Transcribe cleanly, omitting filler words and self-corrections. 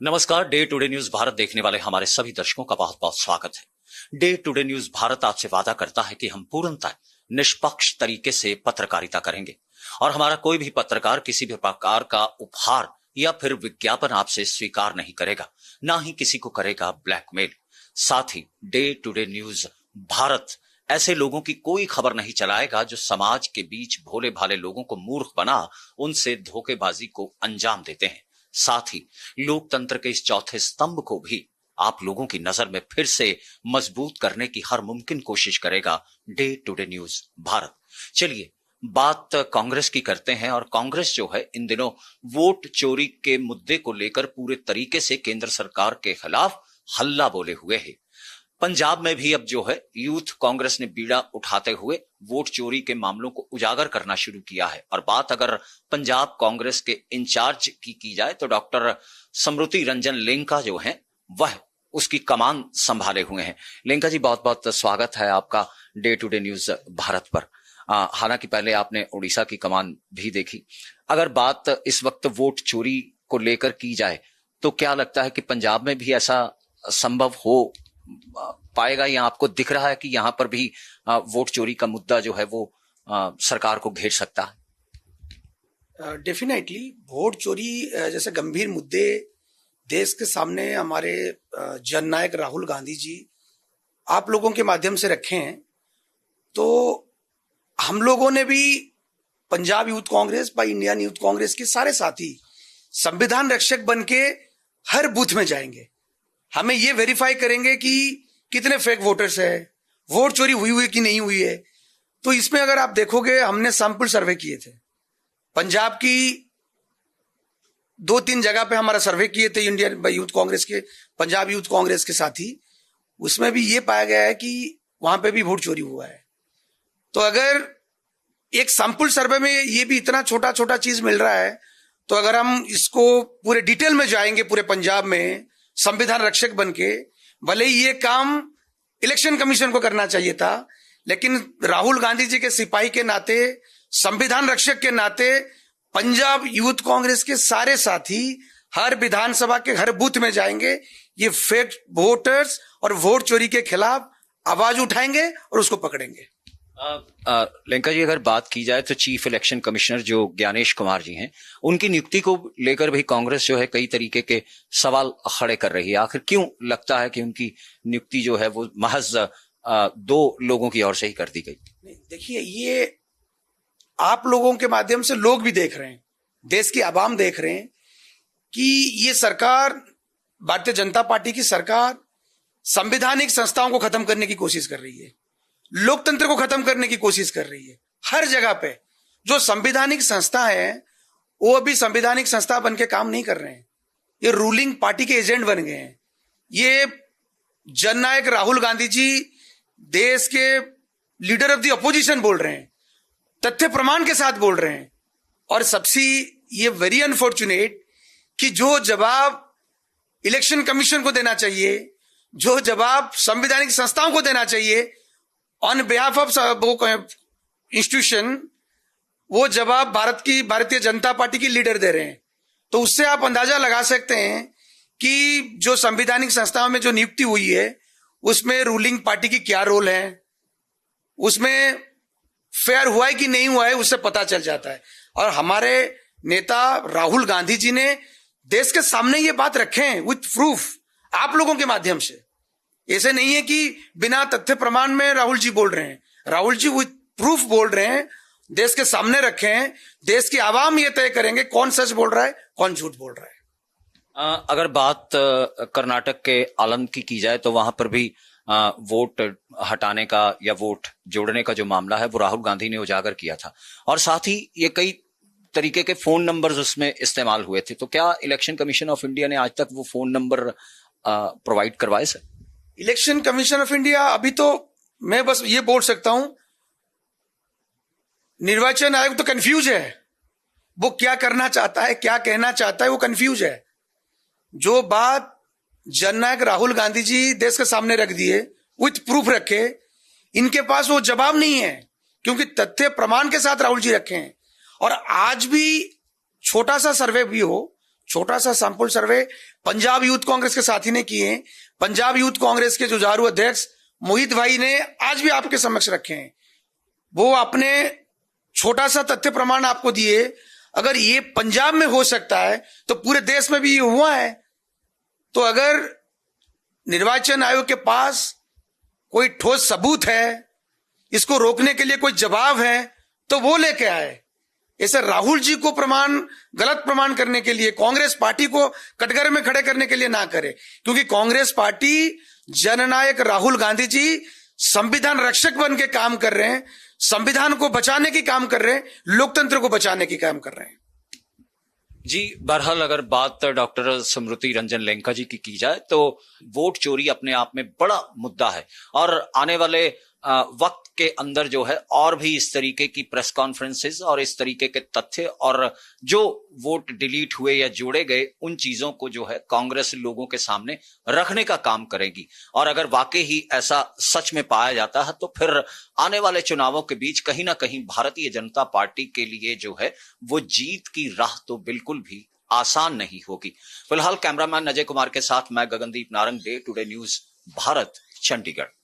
नमस्कार। Day today news Bharat देखने वाले हमारे सभी दर्शकों का बहुत बहुत स्वागत है। डे टुडे न्यूज भारत आपसे वादा करता है कि हम पूर्णतः निष्पक्ष तरीके से पत्रकारिता करेंगे और हमारा कोई भी पत्रकार किसी भी प्रकार का उपहार या फिर विज्ञापन आपसे स्वीकार नहीं करेगा, ना ही किसी को करेगा ब्लैकमेल। साथ ही डे टुडे न्यूज भारत ऐसे लोगों की कोई खबर नहीं चलाएगा जो समाज के बीच भोले भाले लोगों को मूर्ख बना उनसे धोखेबाजी को अंजाम देते हैं। साथ ही लोकतंत्र के इस चौथे स्तंभ को भी आप लोगों की नजर में फिर से मजबूत करने की हर मुमकिन कोशिश करेगा डे टुडे न्यूज भारत। चलिए बात कांग्रेस की करते हैं। और कांग्रेस जो है इन दिनों वोट चोरी के मुद्दे को लेकर पूरे तरीके से केंद्र सरकार के खिलाफ हल्ला बोले हुए है। पंजाब में भी अब जो है यूथ कांग्रेस ने बीड़ा उठाते हुए वोट चोरी के मामलों को उजागर करना शुरू किया है। और बात अगर पंजाब कांग्रेस के इंचार्ज की जाए तो डॉक्टर स्मृति रंजन लेंका जो है वह उसकी कमान संभाले हुए हैं। लेंका जी, बहुत बहुत स्वागत है आपका डे टुडे न्यूज भारत पर। हालांकि पहले आपने उड़ीसा की कमान भी देखी। अगर बात इस वक्त वोट चोरी को लेकर की जाए तो क्या लगता है कि पंजाब में भी ऐसा संभव हो पाएगा, या आपको दिख रहा है कि यहां पर भी वोट चोरी का मुद्दा जो है वो सरकार को घेर सकता है? डेफिनेटली वोट चोरी जैसे गंभीर मुद्दे देश के सामने हमारे जननायक राहुल गांधी जी आप लोगों के माध्यम से रखे हैं। तो हम लोगों ने भी Punjab youth Congress by Indian youth Congress के सारे साथी संविधान रक्षक बन के हर बूथ में जाएंगे। हमें ये वेरीफाई करेंगे कि कितने फेक वोटर्स है, वोट चोरी हुई कि नहीं हुई है। तो इसमें अगर आप देखोगे हमने सैंपल सर्वे किए थे पंजाब की 2-3 जगह पे हमारा सर्वे किए थे इंडियन यूथ कांग्रेस के, पंजाब यूथ कांग्रेस के साथी। उसमें भी ये पाया गया है कि वहां पे भी वोट चोरी हुआ है। तो अगर एक सैंपल सर्वे में ये भी इतना छोटा छोटा चीज मिल रहा है, तो अगर हम इसको पूरे डिटेल में जाएंगे पूरे पंजाब में संविधान रक्षक बनके, भले ही ये काम इलेक्शन कमीशन को करना चाहिए था, लेकिन राहुल गांधी जी के सिपाही के नाते, संविधान रक्षक के नाते पंजाब यूथ कांग्रेस के सारे साथी हर विधानसभा के हर बूथ में जाएंगे, ये फेक वोटर्स और वोट चोरी के खिलाफ आवाज उठाएंगे और उसको पकड़ेंगे। लेंका जी, अगर बात की जाए तो चीफ इलेक्शन कमिश्नर जो ज्ञानेश कुमार जी हैं, उनकी नियुक्ति को लेकर भी कांग्रेस जो है कई तरीके के सवाल खड़े कर रही है। आखिर क्यों लगता है कि उनकी नियुक्ति जो है वो महज 2 लोगों की ओर से ही कर दी गई? देखिए, ये आप लोगों के माध्यम से लोग भी देख रहे हैं, देश की आवाम देख रहे हैं कि ये सरकार, भारतीय जनता पार्टी की सरकार संवैधानिक संस्थाओं को खत्म करने की कोशिश कर रही है, लोकतंत्र को खत्म करने की कोशिश कर रही है। हर जगह पे जो संवैधानिक संस्था है वो अभी संवैधानिक संस्था बन के काम नहीं कर रहे हैं, ये रूलिंग पार्टी के एजेंट बन गए हैं। ये जननायक राहुल गांधी जी देश के लीडर ऑफ द अपोजिशन बोल रहे हैं, तथ्य प्रमाण के साथ बोल रहे हैं। और सबसे ये वेरी अनफॉर्चुनेट कि जो जवाब इलेक्शन कमीशन को देना चाहिए, जो जवाब संवैधानिक संस्थाओं को देना चाहिए ऑन बिहाफ ऑफ इंस्टीट्यूशन, वो जवाब भारतीय जनता पार्टी की लीडर दे रहे हैं। तो उससे आप अंदाजा लगा सकते हैं कि जो संवैधानिक संस्थाओं में जो नियुक्ति हुई है उसमें रूलिंग पार्टी की क्या रोल है, उसमें फेयर हुआ है कि नहीं हुआ है, उससे पता चल जाता है। और हमारे नेता राहुल गांधी जी ने देश के सामने ये बात रखे हैं विथ प्रूफ, आप लोगों के माध्यम से। ऐसे नहीं है कि बिना तथ्य प्रमाण में राहुल जी बोल रहे हैं, राहुल जी विथ प्रूफ बोल रहे हैं, देश के सामने रखे हैं। देश की आवाम ये तय करेंगे कौन सच बोल रहा है, कौन झूठ बोल रहा है। अगर बात कर्नाटक के आलंद की जाए तो वहां पर भी वोट हटाने का या वोट जोड़ने का जो मामला है वो राहुल गांधी ने उजागर किया था, और साथ ही ये कई तरीके के फोन नंबर्स उसमें इस्तेमाल हुए थे। तो क्या इलेक्शन कमीशन ऑफ इंडिया ने आज तक वो फोन नंबर प्रोवाइड करवाए sir? Election commission of India, अभी तो मैं बस ये बोल सकता हूं, निर्वाचन आयोग तो कंफ्यूज है, वो क्या करना चाहता है, क्या कहना चाहता है, वो कंफ्यूज है। जो बात जननायक राहुल गांधी जी देश के सामने रख दिए, विथ प्रूफ रखे, इनके पास वो जवाब नहीं है, क्योंकि तथ्य प्रमाण के साथ राहुल जी रखे हैं। और आज भी छोटा सा सर्वे भी हो, छोटा सा sample survey Punjab youth Congress के साथी ने किए हैं। पंजाब यूथ कांग्रेस के जुझारू अध्यक्ष मोहित भाई ने आज भी आपके समक्ष रखे हैं। वो अपने छोटा सा तथ्य प्रमाण आपको दिए। अगर ये पंजाब में हो सकता है तो पूरे देश में भी ये हुआ है। तो अगर निर्वाचन आयोग के पास कोई ठोस सबूत है, इसको रोकने के लिए कोई जवाब है, तो वो लेके आए। ऐसे राहुल जी को गलत प्रमाण करने के लिए, कांग्रेस पार्टी को कटघरे में खड़े करने के लिए ना करे, क्योंकि कांग्रेस पार्टी, जननायक राहुल गांधी जी संविधान रक्षक बन के काम कर रहे हैं, संविधान को बचाने की काम कर रहे हैं, लोकतंत्र को बचाने की काम कर रहे हैं। जी, बहरहाल अगर बात डॉक्टर स्मृति रंजन लेंका जी की जाए तो वोट चोरी अपने आप में बड़ा मुद्दा है और आने वाले वक्त के अंदर जो है और भी इस तरीके की प्रेस कॉन्फ्रेंसेस और इस तरीके के तथ्य और जो वोट डिलीट हुए या जोड़े गए उन चीजों को जो है कांग्रेस लोगों के सामने रखने का काम करेगी। और अगर वाकई ही ऐसा सच में पाया जाता है तो फिर आने वाले चुनावों के बीच कहीं ना कहीं भारतीय जनता पार्टी के लिए जो है वो जीत की राह तो बिल्कुल भी आसान नहीं होगी। फिलहाल कैमरामैन अजय कुमार के साथ मैं Gagandeep Narang, day today news Bharat, Chandigarh.